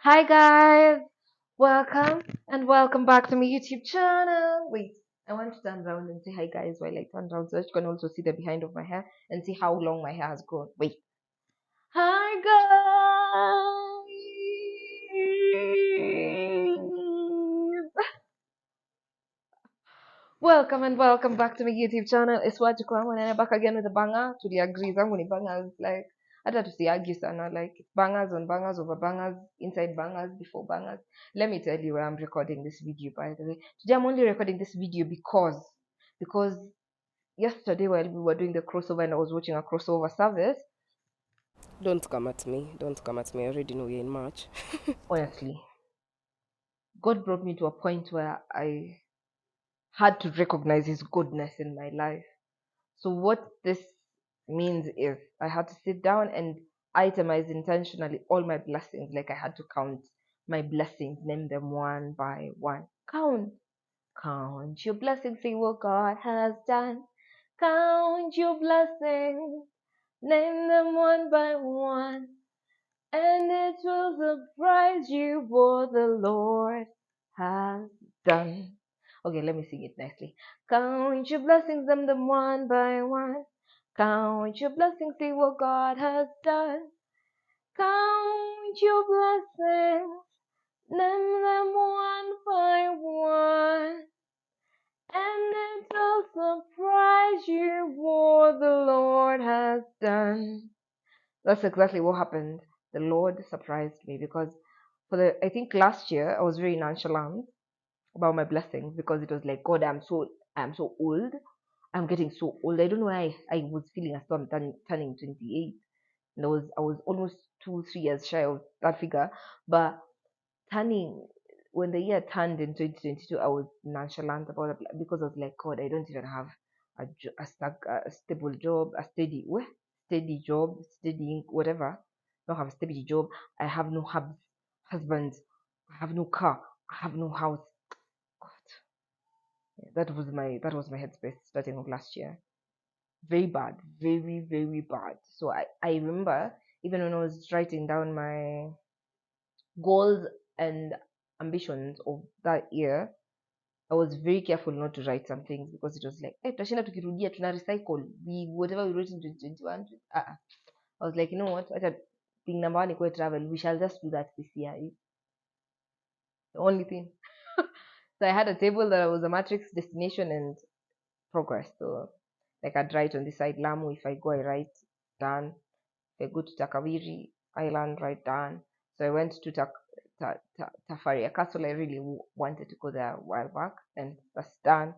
Hi guys, welcome and welcome back to my YouTube channel. Wait, I want to turn around and say hi guys while I turn around so that you can also see the behind of my hair and see how long my hair has grown. Wait, hi guys, welcome and welcome back to my YouTube channel. It's Wajukwa when I'm back again with a banger. To the agrees, I'm going bangers like hata tusiargue sana like it's bangers on bangers over bangers inside bangers before bangers. Let me tell you where I'm recording this video, by the way. Today I'm only recording this video because yesterday while we were doing the crossover and I was watching a crossover service, Don't come at me. Don't come at me. I already know you're in March. honestly, God brought me to a point where I had to recognize his goodness in my life. So what this means is I had to sit down and itemize intentionally all my blessings. Like I had to count my blessings, name them one by one. Count your blessings, see what God has done. Count your blessings, name them one by one. And it will surprise you what the Lord has done. Okay, let me sing it nicely. Count your blessings, name them one by one. Count your blessings, see what God has done. Count your blessings, name them one by one. And it will surprise you what the Lord has done. That's exactly what happened. The Lord surprised me because for the I think last year I was very nonchalant about my blessings because it was like God, I'm so old. I'm getting so old. I don't know why I was feeling as though I'm turning 28. And I was almost 2 3 years shy of that figure. But turning when the year turned in 2022, I was nonchalant about it because I was like, God, I don't even have a stable job, steady job, steady whatever. I don't have a steady job. I have no husband. I have no car. I have no house. God, that was my headspace starting of last year. Very bad, very very bad. So I remember even when I was writing down my goals and ambitions of that year, I was very careful not to write some things because it was like, hey, tutashinda tukirudia tuna recycle we whatever we wrote in 2021. I was like, you know what? Thing number one equal travel. We shall just do that this year. It's the only thing. So I had a table that was a matrix destination and progress. So like I'd write on the side Lamu. If I go, I write done. If I go to Takawiri Island, write done. So I went to Tafaria Castle. I really wanted to go there a while back, and that's done.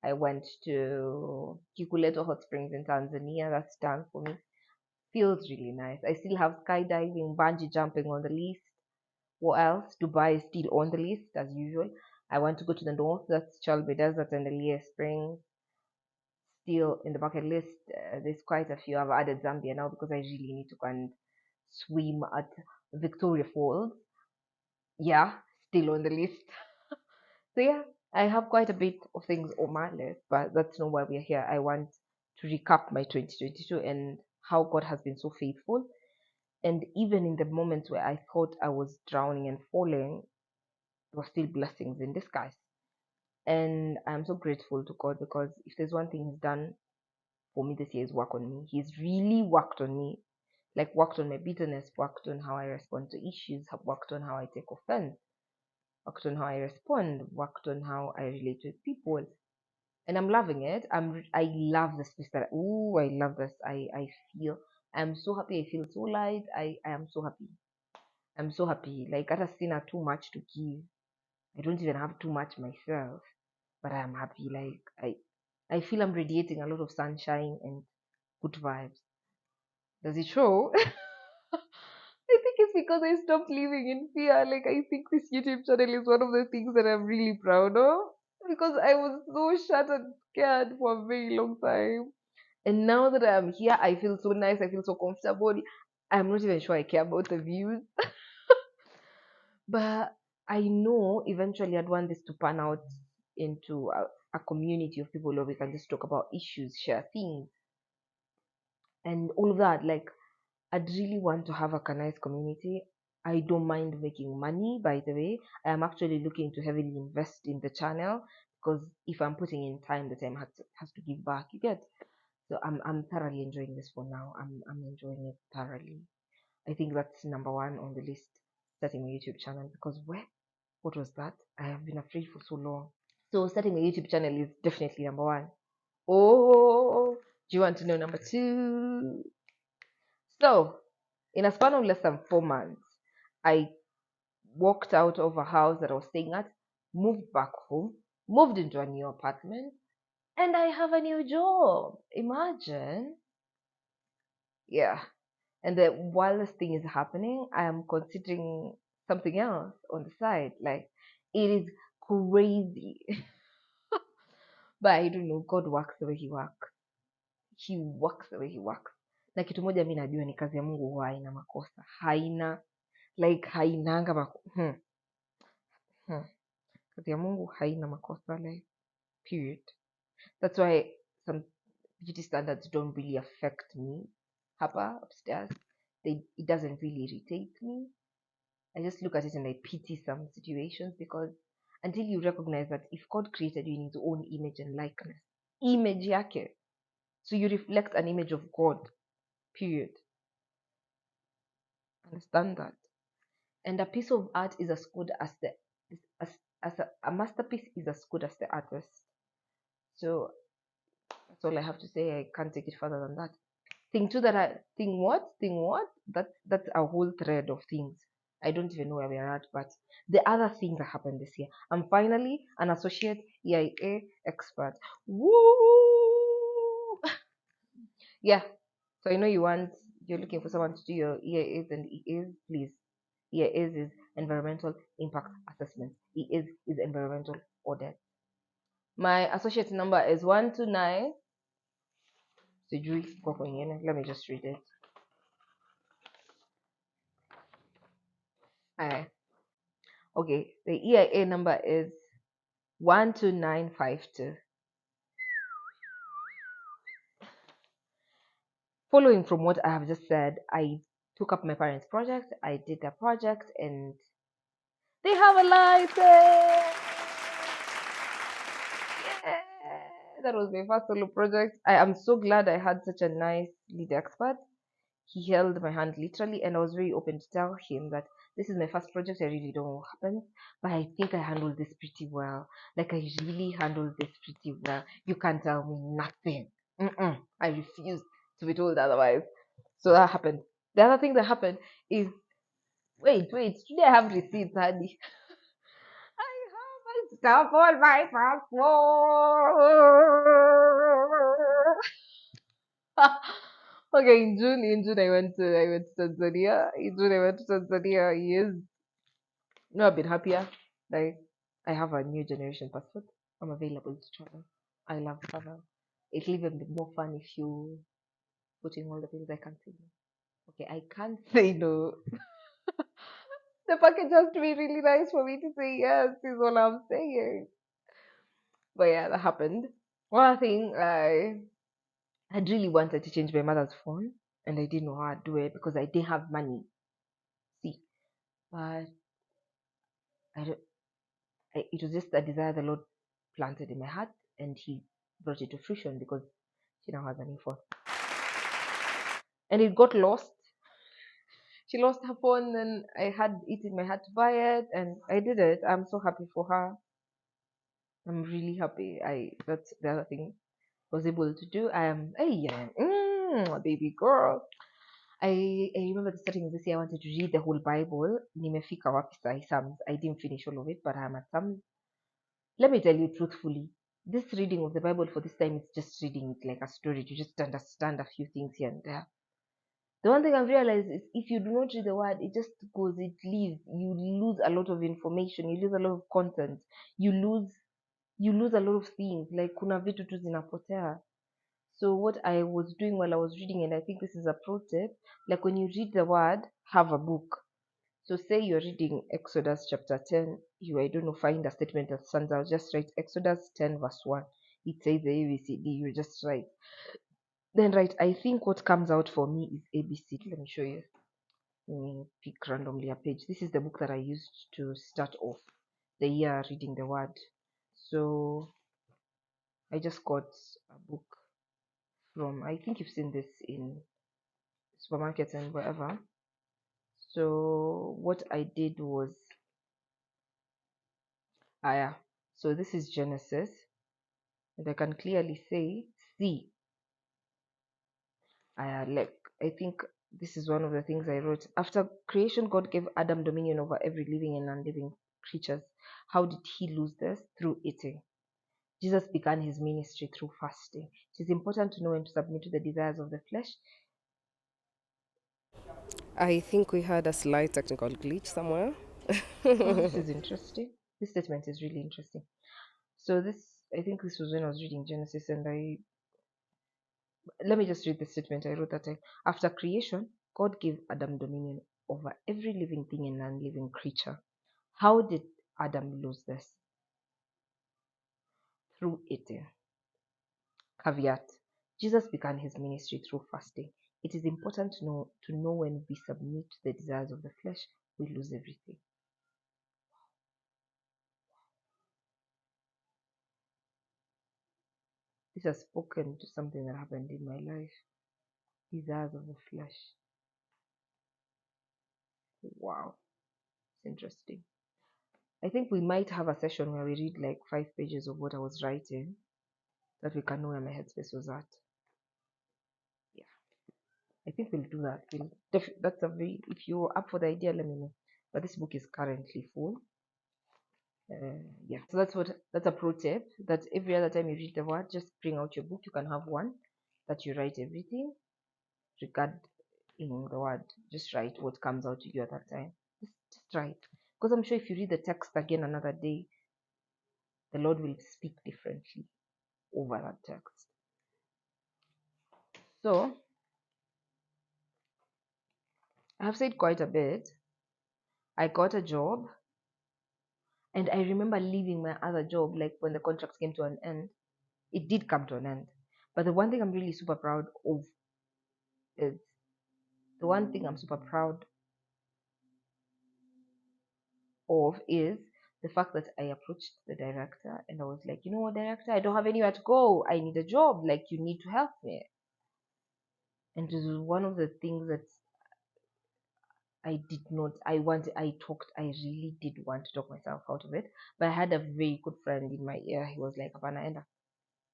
I went to Kikuleto Hot Springs in Tanzania. That's done for me. Feels really nice. I still have skydiving, bungee jumping on the list. What else? Dubai is still on the list as usual. I want to go to the north. That's Chalbe Desert and Elia Springs. Still in the bucket list. There's quite a few. I've added Zambia now because I really need to go and swim at Victoria Falls. Yeah, still on the list. So yeah, I have quite a bit of things on my list, but that's not why we're here. I want to recap my 2022 and how God has been so faithful. And even in the moments where I thought I was drowning and falling, there were still blessings in disguise. And I'm so grateful to God because if there's one thing He's done for me this year is work on me. He's really worked on me, like worked on my bitterness, worked on how I respond to issues, have worked on how I take offense, worked on how I respond, worked on how I relate with people. And I'm loving it. I love the space that I love this. I feel I'm so happy. I feel so light. I am so happy. I'm so happy. Like I have seen too much to give. I don't even have too much myself. But I'm happy. Like I feel I'm radiating a lot of sunshine and good vibes. Does it show? I think it's because I stopped living in fear. Like I think this YouTube channel is one of the things that I'm really proud of because I was so shut and scared for a very long time. And now that I'm here, I feel so nice. I feel so comfortable. I'm not even sure I care about the views, but I know eventually I'd want this to pan out into a community of people where we can just talk about issues, share things, and all of that. Like I'd really want to have a nice community. I don't mind making money, by the way. I am actually looking to heavily invest in the channel because if I'm putting in time, the time has to give back. You get? So I'm thoroughly enjoying this for now. I'm enjoying it thoroughly. I think that's number one on the list, starting my YouTube channel because what was that? I have been afraid for so long. So starting my YouTube channel is definitely number one. Oh, do you want to know number two? So, in a span of less than 4 months, I walked out of a house that I was staying at, moved back home, moved into a new apartment, and I have a new job. Imagine. Yeah. And while this thing is happening, I am considering something else on the side. Like, it is crazy. But I don't know. God works the way He works. He works the way He works. Na kitu moja mi najua ni kazi ya Mungu huwa haina makosa. Hainanga makosa. Kazi ya Mungu haina makosa, like, period. That's why some beauty standards don't really affect me. Hapa upstairs, it doesn't really irritate me. I just look at it and I pity some situations because until you recognize that if God created you in His own image and likeness, image yake, so you reflect an image of God, period. Understand that. And a piece of art is as good as a masterpiece is as good as the artist. So that's all I have to say. I can't take it further than that. Thing what? That's a whole thread of things. I don't even know where we are at, but the other thing that happened this year, I'm finally an associate EIA expert. Woo! Yeah. So I know you're looking for someone to do your EIAs and EAs, please. EIAs is environmental impact assessment. EAs is environmental audit. My associate number is 129. Let me just read it. Okay, the EIA number is 12952. Following from what I have just said, I took up my parents' project, I did their project, and they have a license! Yeah! That was my first solo project. I am so glad I had such a nice lead expert. He held my hand literally, and I was very open to tell him that this is my first project. I really don't know what happens, but I think I handled this pretty well. Like, I really handled this pretty well. You can't tell me nothing. I refuse to be told otherwise. So that happened. The other thing that happened is wait. Today I have receipts, honey. I have my stuff on my passport. Okay, in June I went to Tanzania. In June I went to Tanzania. Yes. No, I've been happier. Like, I have a new generation passport. I'm available to travel. I love travel. It'll even be more fun if you put in all the things I can't say no. Okay, I can't say no. The package has to be really nice for me to say yes, is all I'm saying. But yeah, that happened. One thing, I had really wanted to change my mother's phone, and I didn't know how to do it because I didn't have money. See, but I don't, it was just a desire the Lord planted in my heart, and He brought it to fruition because she now has a new phone. And it got lost. She lost her phone, and I had it in my heart to buy it, and I did it. I'm so happy for her. I'm really happy. That's the other thing I was able to do. I am, hey, yeah, baby girl. I remember the starting of this year. I wanted to read the whole Bible. Nimefika wapi sahi Psalms. I didn't finish all of it, but I'm at Psalms. Let me tell you truthfully, this reading of the Bible for this time is just reading it like a story to just understand a few things here and there. The one thing I've realized is if you do not read the word, it just goes, it leaves. You lose a lot of information, you lose a lot of content, you lose a lot of things. Like kuna vitu tu zinapotea. So what I was doing while I was reading, and I think this is a pro tip, like when you read the word, have a book. So say you're reading Exodus chapter 10, I don't know, find a statement that stands out, just write Exodus 10 verse 1. It says the ABCD, you just write. Then write, I think what comes out for me is ABC. Let me show you. Let me pick randomly a page. This is the book that I used to start off the year reading the word. So I just got a book from, I think you've seen this in supermarkets and wherever. So what I did was, yeah. So this is Genesis, and I can clearly say, see, like I think this is one of the things I wrote. After creation, God gave Adam dominion over every living and non-living creatures. How did he lose this? Through eating. Jesus began his ministry through fasting. It is important to know when to submit to the desires of the flesh. I think we had a slight technical glitch somewhere. Oh, this is interesting. This statement is really interesting. So I think this was when I was reading Genesis, and let me just read the statement I wrote that time. After creation, God gave Adam dominion over every living thing and non-living creature. How did Adam lose this? Through eating. Caveat. Jesus began his ministry through fasting. It is important to know when we submit to the desires of the flesh, we lose everything. This has spoken to something that happened in my life. Desires of the flesh. Wow, it's interesting. I think we might have a session where we read like 5 pages of what I was writing, that we can know where my headspace was at. Yeah, I think we'll do that. That's a very, if you're up for the idea, let me know. But this book is currently full. Yeah, so that's a pro tip, that every other time you read the word, just bring out your book. You can have one that you write everything regarding the word. Just write what comes out to you at that time. Just write, because I'm sure if you read the text again another day, the Lord will speak differently over that text. So I have said quite a bit. I got a job, and I remember leaving my other job, like when the contract came to an end. It did come to an end, but the one thing I'm really super proud of is the one thing I'm super proud of is the fact that I approached the director and I was like, you know what, director, I don't have anywhere to go. I need a job. Like, you need to help me. And this was one of the things that I did not, I really did want to talk myself out of it. But I had a very good friend in my ear. He was like, Havana, enda,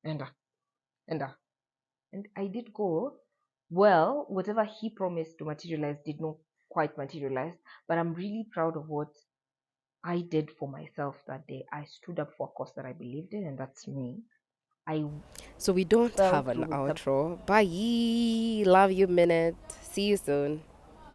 enda, enda. And I did go. Well, whatever he promised to materialize did not quite materialize. But I'm really proud of what I did for myself that day. I stood up for a cause that I believed in, and that's me. I So we don't fell have through an with the outro. Bye. Love you, Minute. See you soon.